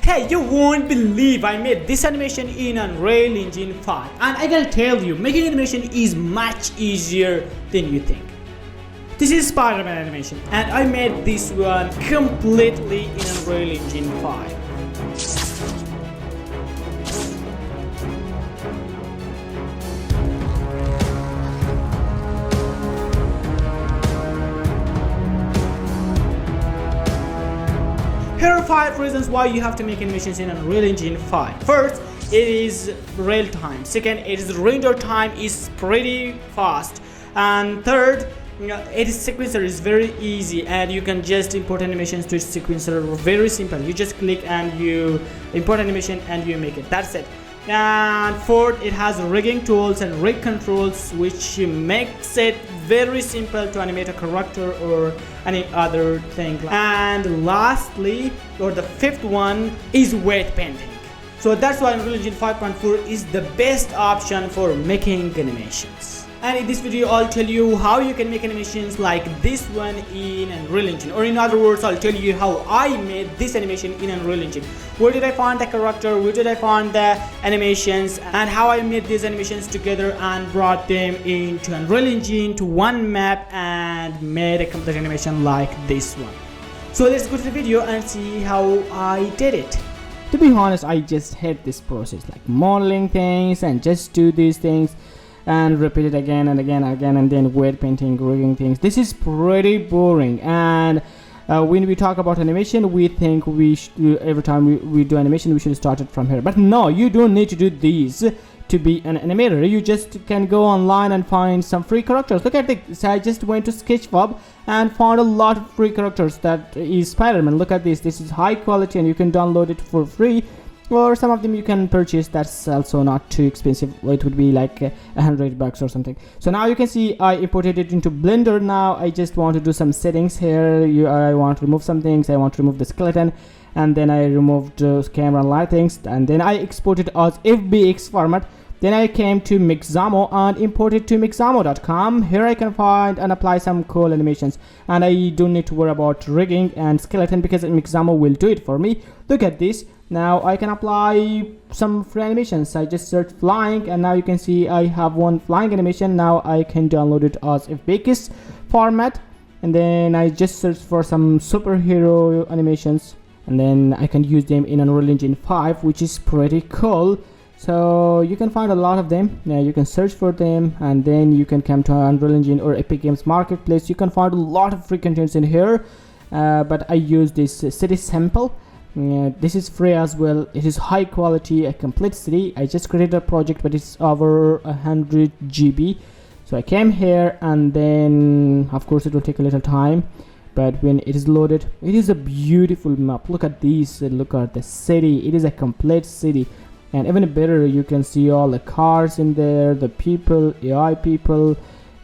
Hey, you won't believe I made this animation in Unreal Engine 5, and I gotta tell you, making animation is much easier than you think. This is Spider-Man animation, and I made this one completely in Unreal Engine 5. Here are 5 reasons why you have to make animations in Unreal Engine 5. First, it is real time. Second, it is render time is pretty fast. And third, its sequencer is very easy, and you can just import animations to its sequencer. Very simple. You just click and you import animation and you make it. That's it. And fourth, it has rigging tools and rig controls, which makes it very simple to animate a character or any other thing. And lastly, or the fifth one, is weight painting. So that's why Unreal Engine 5.4 is the best option for making animations. And in this video, I'll tell you how you can make animations like this one in Unreal Engine. Or in other words, I'll tell you how I made this animation in Unreal Engine. Where did I find the character, where did I find the animations, and how I made these animations together and brought them into Unreal Engine to one map and made a complete animation like this one. So let's go to the video and see how I did it. To be honest, I just hate this process, like modeling things and just do these things and repeat it again and again and again, and then weight painting, rigging things. This is pretty boring. And when we talk about animation, we think we should, every time we do animation, we should start it from here. But no, you don't need to do these to be an animator. You just can go online and find some free characters. Look at this. I just went to Sketchfab and found a lot of free characters. That is Spider-Man. Look at this. This is high quality and you can download it for free. Or some of them you can purchase. That's also not too expensive. It would be like $100 or something. So now you can see I imported it into Blender. Now I just want to do some settings here. I want to remove some things. I want to remove the skeleton, and then I removed camera and light things, and then I exported as FBX format. Then I came to Mixamo and imported to mixamo.com. Here I can find and apply some cool animations, and I don't need to worry about rigging and skeleton because Mixamo will do it for me. Look at this. Now I can apply some free animations. I just search flying, and now you can see I have one flying animation. Now I can download it as FBX format, and then I just search for some superhero animations, and then I can use them in Unreal Engine 5, which is pretty cool. So you can find a lot of them. Now you can search for them, and then you can come to Unreal Engine or Epic Games Marketplace. You can find a lot of free contents in here, but I use this city sample. This is free as well. It is high quality, a complete city. I just created a project, but it's over 100 GB. So I came here, and then of course it will take a little time, but when it is loaded, it is a beautiful map. Look at these. Look at the city. It is a complete city. And even better, you can see all the cars in there, the people, AI people,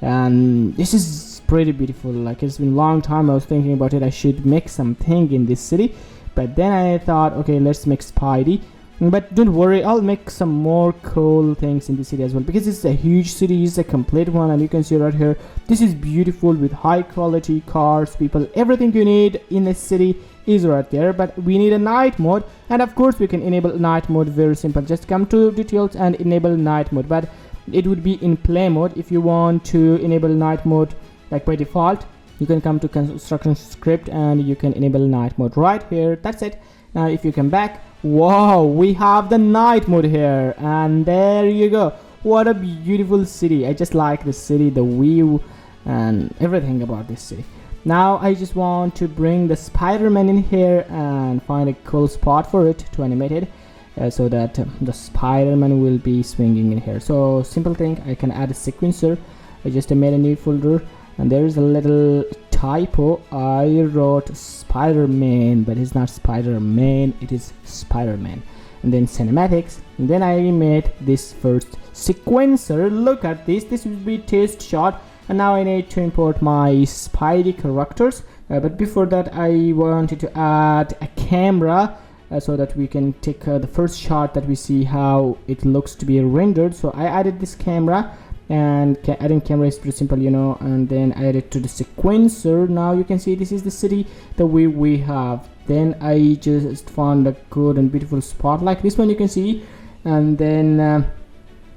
and this is pretty beautiful. Like, it's been a long time I was thinking about it. I should make something in this city, but then I thought, okay, let's make Spidey. But don't worry, I'll make some more cool things in the city as well, because it's a huge city, it's a complete one, and you can see right here, this is beautiful with high quality cars, people, everything you need in a city is right there. But we need a night mode, and of course we can enable night mode. Very simple, just come to details and enable night mode, but it would be in play mode. If you want to enable night mode like by default, you can come to construction script and you can enable night mode right here. That's it. Now if you come back, wow, we have the night mode here, and there you go. What a beautiful city. I just like the city, the view, and everything about this city. Now I just want to bring the Spider-Man in here and find a cool spot for it to animate it, so that the Spider-Man will be swinging in here. So simple thing, I can add a sequencer. I just made a new folder, and there is a little typo. I wrote Spider-Man, but it's not Spider-Man, it is Spider-Man. And then cinematics, and then I made this first sequencer. Look at this. This will be test shot. And now I need to import my Spidey characters, but before that I wanted to add a camera, so that we can take the first shot that we see how it looks to be rendered. So I added this camera, and adding camera is pretty simple, you know, and then I add it to the sequencer. Now you can see this is the city that we have then I just found a good and beautiful spot like this one, you can see, and then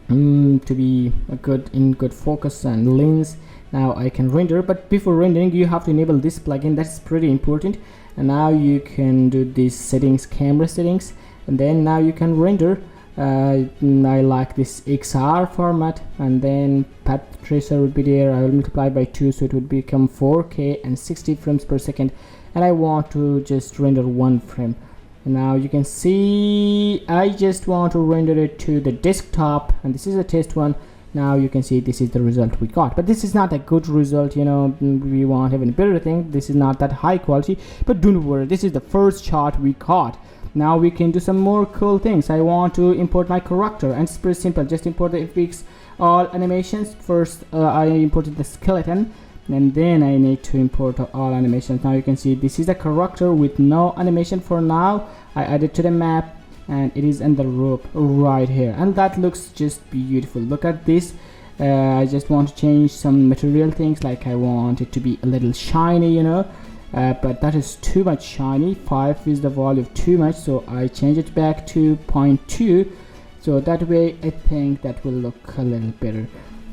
to be a good focus and lens. Now I can render, but before rendering you have to enable this plugin. That's pretty important. And now you can do these settings, camera settings, and then now you can render. I like this XR format, and then path tracer would be there. I will multiply by 2, so it would become 4K and 60 frames per second, and I want to just render 1 frame. Now you can see I just want to render it to the desktop, and this is a test one. Now you can see this is the result we got, but this is not a good result, you know. We want even better thing. This is not that high quality, but don't worry, this is the first shot we got. Now we can do some more cool things. I want to import my character, and it's pretty simple. Just import the FX all animations. First I imported the skeleton, and then I need to import all animations. Now you can see this is the character with no animation for now. I added to the map, and it is in the rope right here, and that looks just beautiful. Look at this. I just want to change some material things, like I want it to be a little shiny, you know, but that is too much shiny. 5 is the value too much, so I change it back to 0.2, so that way I think that will look a little better.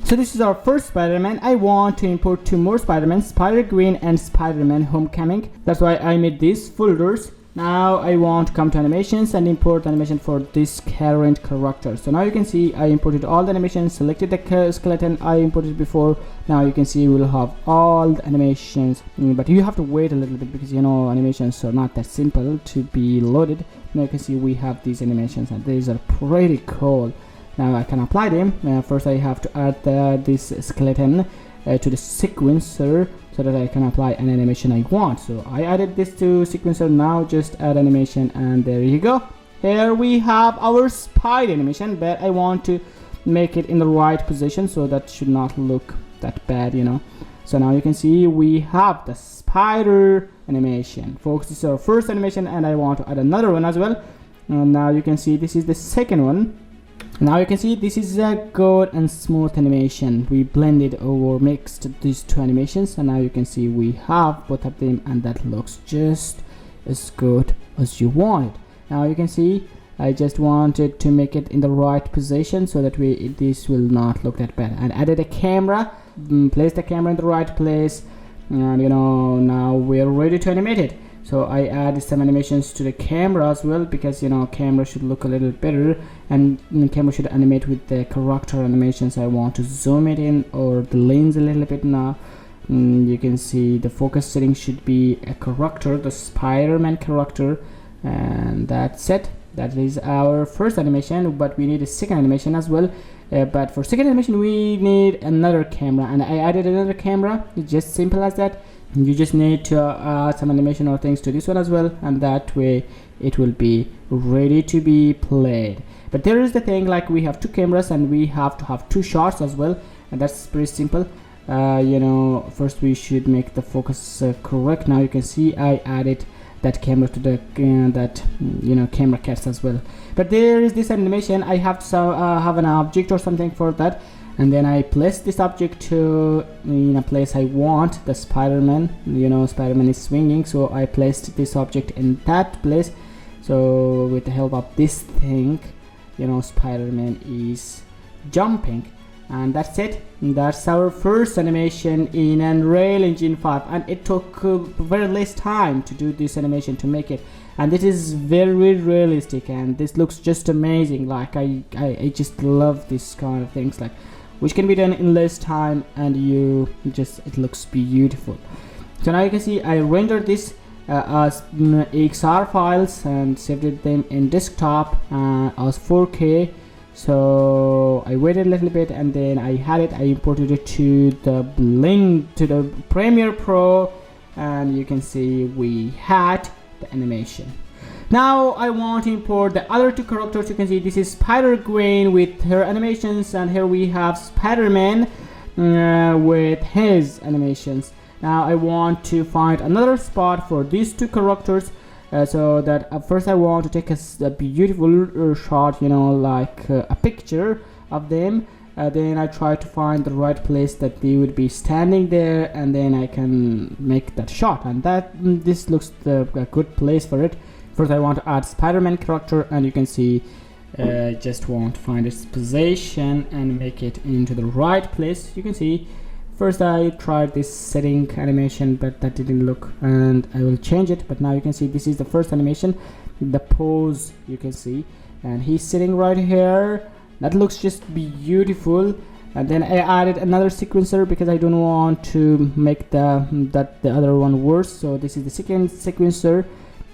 So this is our first Spider-Man. I want to import 2 more Spider-Man, Spider-Gwen and Spider-Man Homecoming. That's why I made these folders. Now I want to come to animations and import animation for this current character. So now you can see I imported all the animations, selected the skeleton I imported before. Now you can see we'll have all the animations, but you have to wait a little bit because, you know, animations are not that simple to be loaded. Now you can see we have these animations, and these are pretty cool. Now I can apply them. First I have to add this skeleton to the sequencer, so that I can apply an animation I want. So I added this to sequencer. Now just add animation, and there you go. Here we have our spider animation, but I want to make it in the right position, so that should not look that bad, you know. So now you can see we have the spider animation. Folks, this is our first animation, and I want to add another one as well. And now you can see this is the second one. Now you can see this is a good and smooth animation. We blended or mixed these 2 animations, and now you can see we have both of them, and that looks just as good as you want it. Now you can see I just wanted to make it in the right position, so that this will not look that bad. And added a camera, place the camera in the right place, and you know, now we're ready to animate it. So I added some animations to the camera as well, because, you know, camera should look a little better, and camera should animate with the character animations. I want to zoom it in or the lens a little bit. Now you can see the focus setting should be a character, the Spider-Man character, and that's it. That is our first animation, but we need a second animation as well. But for second animation we need another camera, and I added another camera. It's just simple as that. You just need to add some animation or things to this one as well, and that way it will be ready to be played. But there is the thing, like we have 2 cameras and we have to have 2 shots as well, and that's pretty simple. You know, first we should make the focus correct. Now you can see I added that camera to the camera cats as well. But there is this animation. I have to have an object or something for that, and then I place this object to in a place I want. The Spider-Man, you know, Spider-Man is swinging, so I placed this object in that place. So with the help of this thing, you know, Spider-Man is jumping, and that's it. That's our first animation in Unreal Engine 5, and it took very less time to do this animation, to make it, and this is very realistic, and this looks just amazing. Like I just love this kind of things, like which can be done in less time, and it looks beautiful. So now you can see I rendered this as XR files and saved them in desktop as 4K. So I waited a little bit, and then I imported it to the Premiere Pro, and you can see we had the animation. Now I want to import the other 2 characters. You can see this is Spider-Gwen with her animations, and here we have Spider-Man with his animations. Now I want to find another spot for these 2 characters, so that first I want to take a beautiful shot, you know, like a picture of them, then I try to find the right place that they would be standing there, and then I can make that shot, and this looks a good place for it. First I want to add Spider-Man character, and you can see just want to find its position and make it into the right place. You can see first I tried this setting animation, but that didn't look, and I will change it. But now you can see this is the first animation, the pose you can see, and he's sitting right here. That looks just beautiful. And then I added another sequencer because I don't want to make the other one worse. So this is the second sequencer,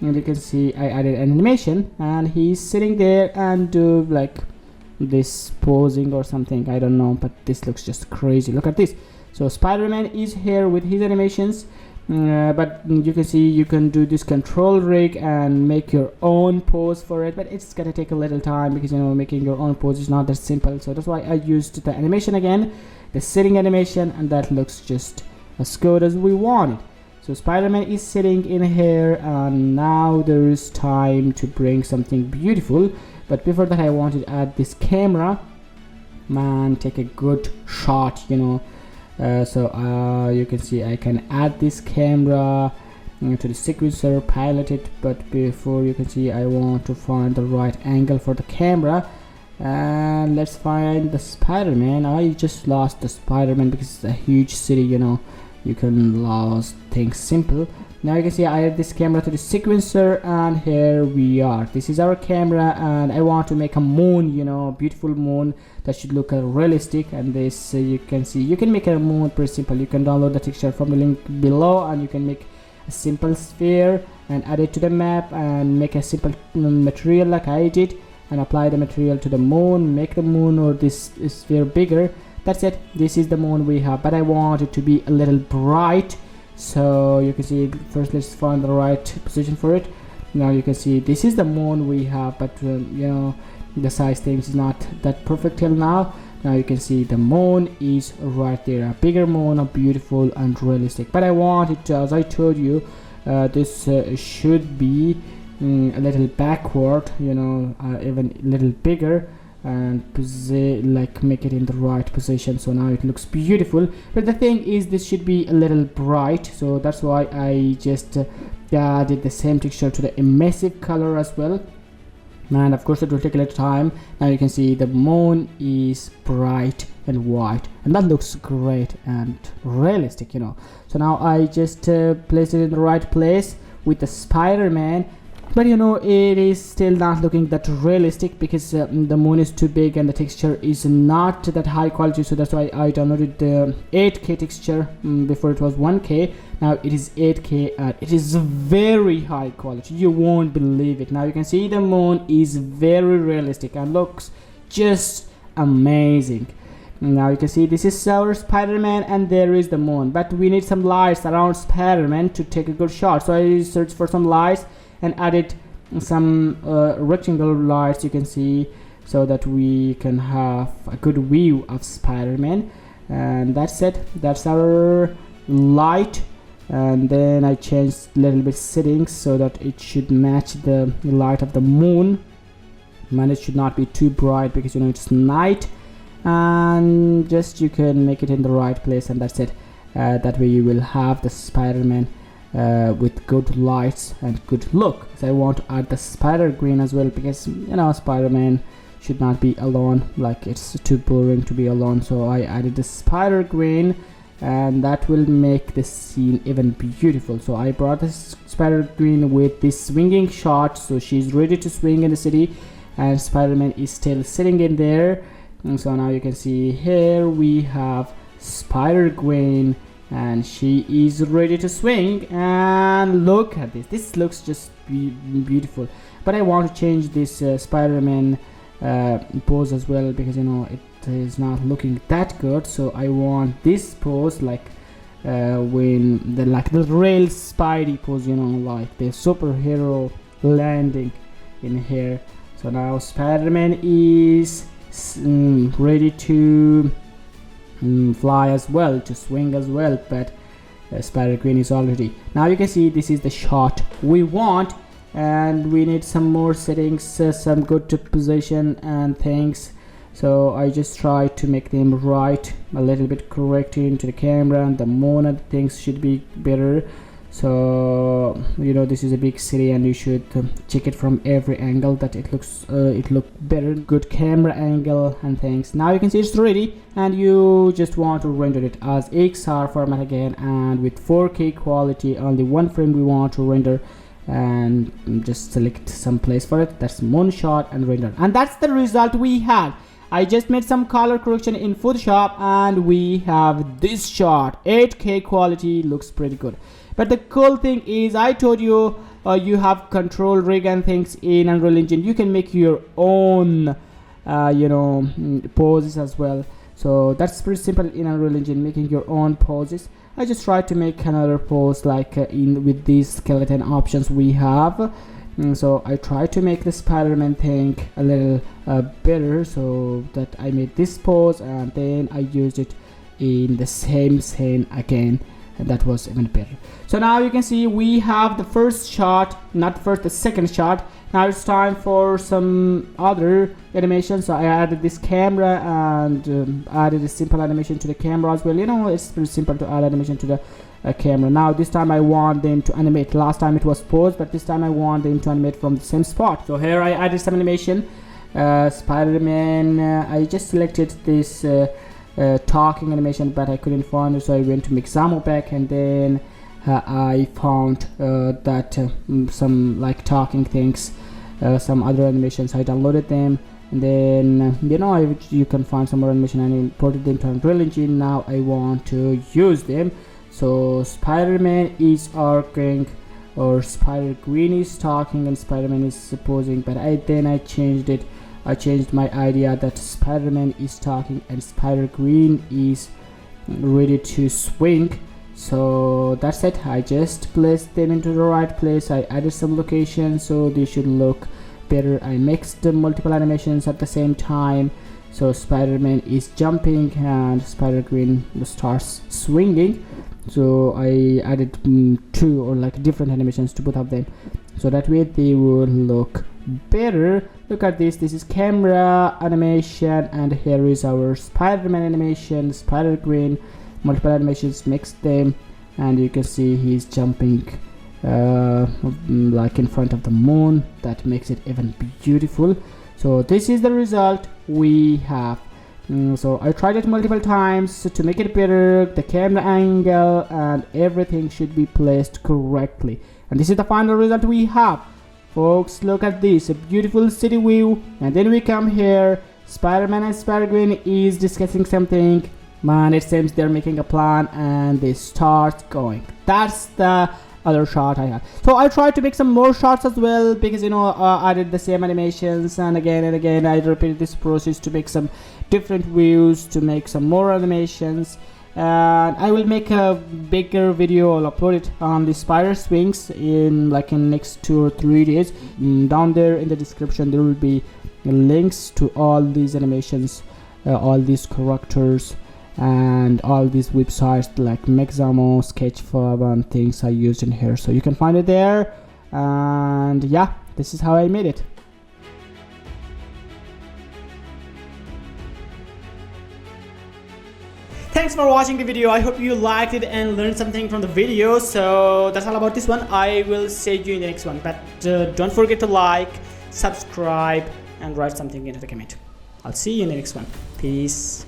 and you can see I added an animation, and he's sitting there and do like this posing or something, I don't know, but this looks just crazy. Look at this. So Spider-Man is here with his animations, but you can see you can do this control rig and make your own pose for it, but it's gonna take a little time because making your own pose is not that simple. So that's why I used the animation again, the sitting animation, and that looks just as good as we wanted. So Spider-Man is sitting in here, and now there is time to bring something beautiful. But before that I wanted to add this camera, man, take a good shot, so you can see I can add this camera to the sequencer, pilot it, but before you can see I want to find the right angle for the camera, and let's find the Spider-Man. I just lost the Spider-Man because it's a huge city, you can lose things simple. Now you can see I add this camera to the sequencer, and here we are. This is our camera, and I want to make a moon, beautiful moon that should look realistic. And this you can see you can make a moon pretty simple. You can download the texture from the link below, and you can make a simple sphere and add it to the map, and make a simple material like I did, and apply the material to the moon, make the moon or this sphere bigger. That's it. This is the moon we have, but I want it to be a little bright. So you can see first let's find the right position for it. Now you can see this is the moon we have, but the size things is not that perfect till now. Now you can see the moon is right there, a bigger moon, a beautiful and realistic. But I want it to, as I told you, this should be a little backward, even a little bigger, and like make it in the right position. So now it looks beautiful, but the thing is this should be a little bright, so that's why I just added the same texture to the immersive color as well, and of course it will take a little time. Now you can see the moon is bright and white, and that looks great and realistic, So now I just placed it in the right place with the Spider-Man. But it is still not looking that realistic because the moon is too big and the texture is not that high quality. So that's why I downloaded the 8K texture. Before it was 1K, now it is 8K, and it is very high quality. You won't believe it. Now you can see the moon is very realistic and looks just amazing. Now you can see this is our Spider-Man, and there is the moon, but we need some lights around Spider-Man to take a good shot. So I searched for some lights and added some rectangular lights, you can see, so that we can have a good view of Spider-Man. And that's it, that's our light. And then I changed a little bit settings so that it should match the light of the moon, and it should not be too bright because it's night. And just you can make it in the right place, and that's it. That way you will have the Spider-Man with good lights and good look. So I want to add the spider green as well because Spider-Man should not be alone, like it's too boring to be alone. So I added the spider green, and that will make the scene even beautiful. So I brought this spider green with this swinging shot, so she's ready to swing in the city, and Spider-Man is still sitting in there. And so now you can see here we have spider green, and she is ready to swing. And look at this looks just beautiful. But I want to change this Spider-Man pose as well because it is not looking that good. So I want this pose like when the real Spidey pose, like the superhero landing in here. So now Spider-Man is ready to fly as well, to swing as well, but Spider Green is already. Now you can see this is the shot we want, and we need some more settings, some good position and things. So I just try to make them right, a little bit correct into the camera, and the moon and things should be better. So you know, this is a big city and you should check it from every angle that it look better, good camera angle and things. Now you can see it's ready, and you just want to render it as XR format again, and with 4K quality, only one frame we want to render, and just select some place for it. That's moonshot and render, and that's the result we had. I just made some color correction in Photoshop and we have this shot. 8K quality, looks pretty good. But the cool thing is, I told you you have control rig and things in Unreal Engine. You can make your own poses as well. So that's pretty simple in Unreal Engine, making your own poses. I just tried to make another pose like with these skeleton options we have. So I tried to make the Spider-Man thing a little better, so that I made this pose and then I used it in the same scene again, and that was even better. So now you can see we have the first shot, not first, the second shot. Now it's time for some other animation. So I added this camera and added a simple animation to the camera as well. You know, it's pretty simple to add animation to the camera. Now this time I want them to animate. Last time it was posed, but this time I want them to animate from the same spot. So here I added some animation. Spider-Man, I just selected this talking animation, but I couldn't find it, so I went to Mixamo back, and then I found that some like talking things, some other animations. I downloaded them, and then you can find some more animation and imported them to Unreal Engine. Now I want to use them. So Spider-Man is arcing, or Spider-Green is talking, and Spider-Man is posing, but then I changed it. I changed my idea that Spider-Man is talking and Spider-Green is ready to swing. So that's it. I just placed them into the right place. I added some locations so they should look better. I mixed the multiple animations at the same time. So Spider-Man is jumping and Spider-Green starts swinging. So I added two or like different animations to both of them, so that way they will look better. Look at this. This is camera animation, and here is our Spider-Man animation, Spider-Green, multiple animations, mix them, and you can see he's jumping like in front of the moon. That makes it even beautiful. So this is the result we have. So I tried it multiple times to make it better. The camera angle and everything should be placed correctly, and this is the final result we have. Folks, look at this, a beautiful city view, and then we come here. Spider-Man and Spider-Green is discussing something. Man, it seems they're making a plan, and they start going. That's the other shot I had. So I tried to make some more shots as well, because I did the same animations, and again I repeated this process to make some different views, to make some more animations. And I will make a bigger video. I'll upload it on the spider swings in next 2 or 3 days. Down there in the description there will be links to all these animations, all these characters, and all these websites like Mixamo, Sketchfab, and things I used in here, so you can find it there. And yeah, this is how I made it. Thanks for watching the video. I hope you liked it and learned something from the video. So that's all about this one. I will see you in the next one, but don't forget to like, subscribe, and write something into the comment. I'll see you in the next one. Peace.